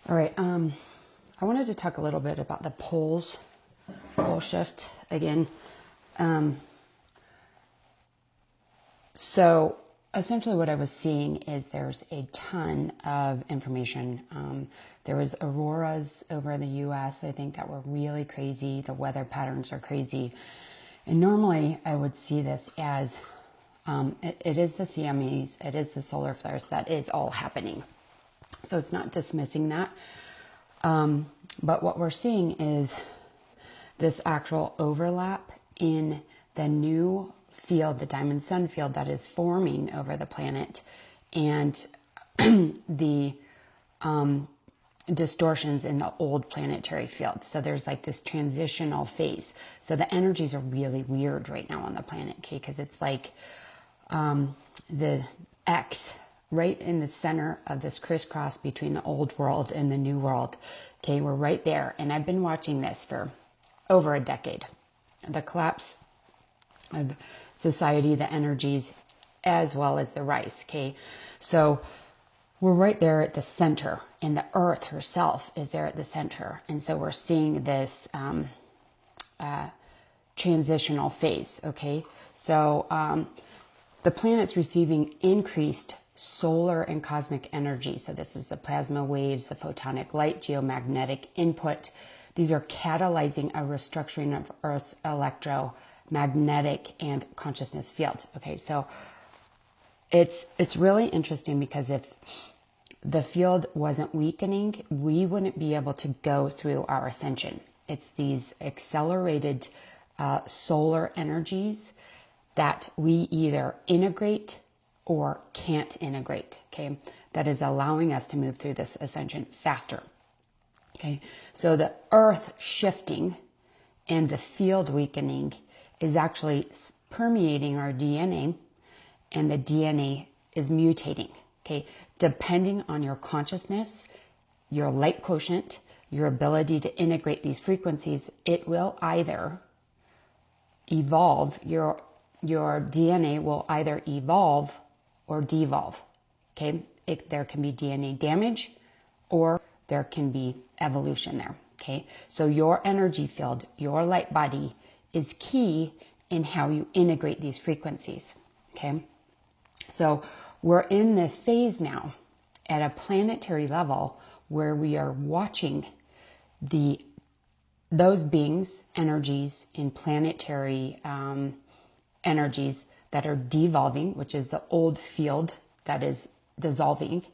All right, I wanted to talk a little bit about the pole shift again. So essentially what I was seeing is there's a ton of information. There was auroras over the US, I think, that were really crazy. The weather patterns are crazy. And normally I would see this as, it is the CMEs, it is the solar flares, that is all happening. So it's not dismissing that. But what we're seeing is this actual overlap in the new field, the diamond sun field that is forming over the planet, and the distortions in the old planetary field. So there's like this transitional phase. So the energies are really weird right now on the planet, okay? Because it's like the X right in the center of this crisscross between the old world and the new world. Okay, we're right there. And I've been watching this for over a decade. The collapse of society, the energies, as well as the rise. Okay, so we're right there at the center, and the earth herself is there at the center. And so we're seeing this transitional phase. Okay, so the planet's receiving increased solar and cosmic energy. So this is the plasma waves, the photonic light, geomagnetic input. These are catalyzing a restructuring of Earth's electromagnetic and consciousness fields. Okay, so it's really interesting, because if the field wasn't weakening, we wouldn't be able to go through our ascension. It's these accelerated solar energies that we either integrate or can't integrate, okay? That is allowing us to move through this ascension faster, okay? So the earth shifting and the field weakening is actually permeating our DNA, and the DNA is mutating, okay? Depending on your consciousness, your light quotient, your ability to integrate these frequencies, it will either evolve, your DNA will either evolve or devolve, okay? There can be DNA damage, or there can be evolution there, okay? So your energy field, your light body, is key in how you integrate these frequencies, okay? So we're in this phase now at a planetary level where we are watching those beings, energies in planetary energies that are devolving, which is the old field that is dissolving,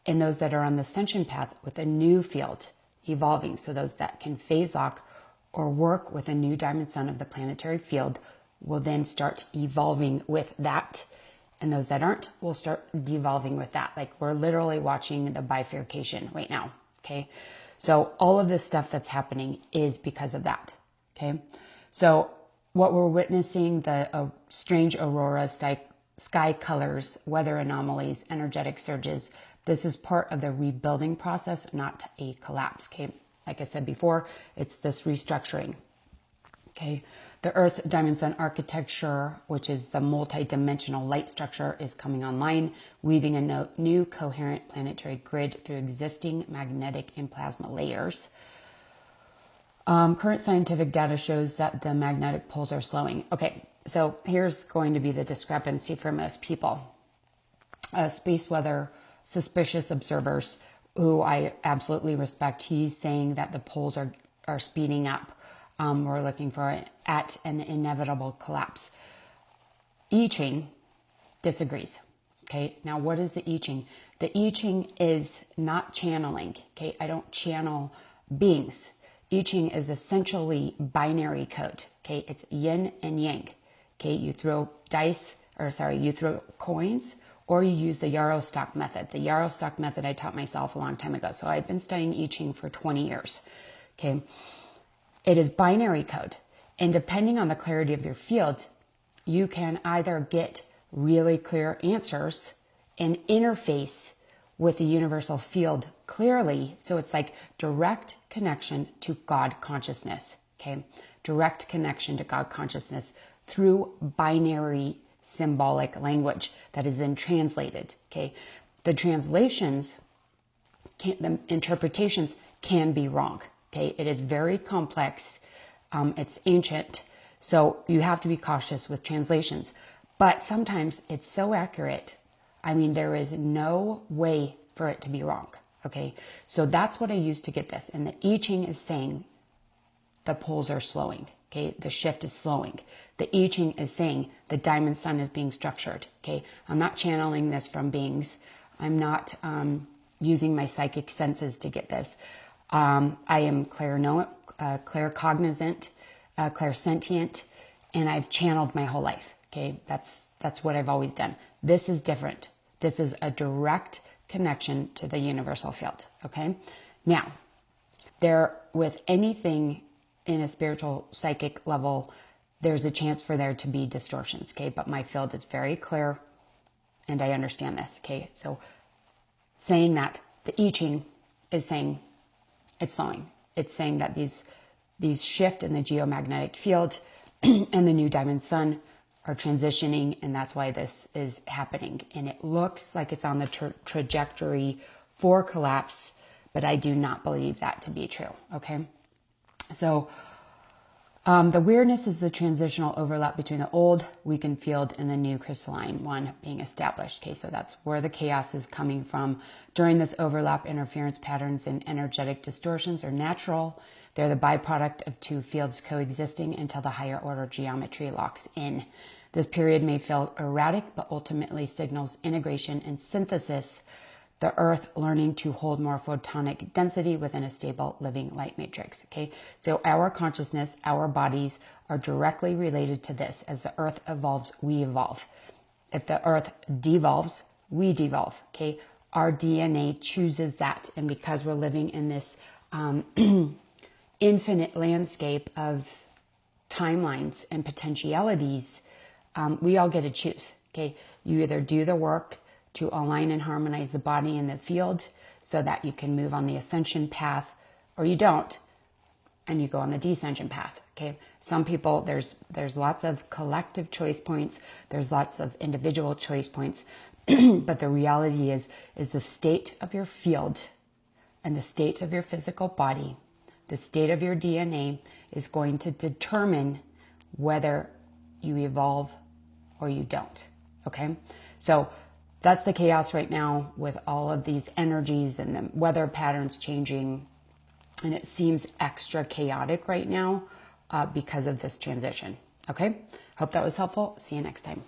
and those that are on the ascension path with a new field evolving. So those that can phase lock or work with a new diamond sun of the planetary field will then start evolving with that. And those that aren't will start devolving with that. Like, we're literally watching the bifurcation right now, okay? So all of this stuff that's happening is because of that, okay? So what we're witnessing, the strange auroras, sky colors, weather anomalies, energetic surges, this is part of the rebuilding process, not a collapse, okay? Like I said before, it's this restructuring, okay? The Earth's diamond sun architecture, which is the multi-dimensional light structure, is coming online, weaving a new coherent planetary grid through existing magnetic and plasma layers. Current scientific data shows that the magnetic poles are slowing. Okay, so here's going to be the discrepancy for most people. Space weather suspicious observers, who I absolutely respect, he's saying that the poles are speeding up. We're looking for at an inevitable collapse. I Ching disagrees. Okay, now what is the I Ching? The I Ching is not channeling. Okay, I don't channel beings. I Ching is essentially binary code. Okay, it's yin and yang. Okay, you throw you throw coins, or you use the Yarrow stock method. The Yarrow stock method I taught myself a long time ago. So I've been studying I Ching for 20 years. Okay, it is binary code. And depending on the clarity of your field, you can either get really clear answers and interface with the universal field clearly. So it's like direct connection to God consciousness, okay? Direct connection to God consciousness through binary symbolic language that is then translated, okay? The translations the interpretations can be wrong. Okay, it is very complex. It's ancient, so you have to be cautious with translations. But sometimes it's so accurate. I mean, there is no way for it to be wrong. Okay, so that's what I use to get this. And the I Ching is saying the poles are slowing. Okay, the shift is slowing. The I Ching is saying the diamond sun is being structured. Okay, I'm not channeling this from beings. I'm not using my psychic senses to get this. I am claircognizant, clairsentient, and I've channeled my whole life. Okay, that's what I've always done. This is different. This is a direct connection to the universal field. Okay, now with anything in a spiritual psychic level, there's a chance for there to be distortions. Okay, but my field is very clear, and I understand this. Okay, so saying that the I Ching is saying it's slowing. It's saying that these shift in the geomagnetic field and the new diamond sun are transitioning, and that's why this is happening. And it looks like it's on the trajectory for collapse, but I do not believe that to be true. Okay, so the weirdness is the transitional overlap between the old weakened field and the new crystalline one being established. Okay, so that's where the chaos is coming from. During this overlap, interference patterns and energetic distortions are natural. They're the byproduct of two fields coexisting until the higher order geometry locks in. This period may feel erratic, but ultimately signals integration and synthesis, the earth learning to hold more photonic density within a stable living light matrix. Okay, so our consciousness, our bodies are directly related to this. As the earth evolves, we evolve. If the earth devolves, we devolve. Okay, our DNA chooses that. And because we're living in this infinite landscape of timelines and potentialities, we all get to choose. Okay, you either do the work to align and harmonize the body and the field so that you can move on the ascension path, or you don't, and you go on the descension path. Okay, some people, there's lots of collective choice points, there's lots of individual choice points, but the reality is the state of your field and the state of your physical body, the state of your DNA is going to determine whether you evolve or you don't. Okay, so that's the chaos right now with all of these energies and the weather patterns changing. And it seems extra chaotic right now because of this transition. Okay, hope that was helpful. See you next time.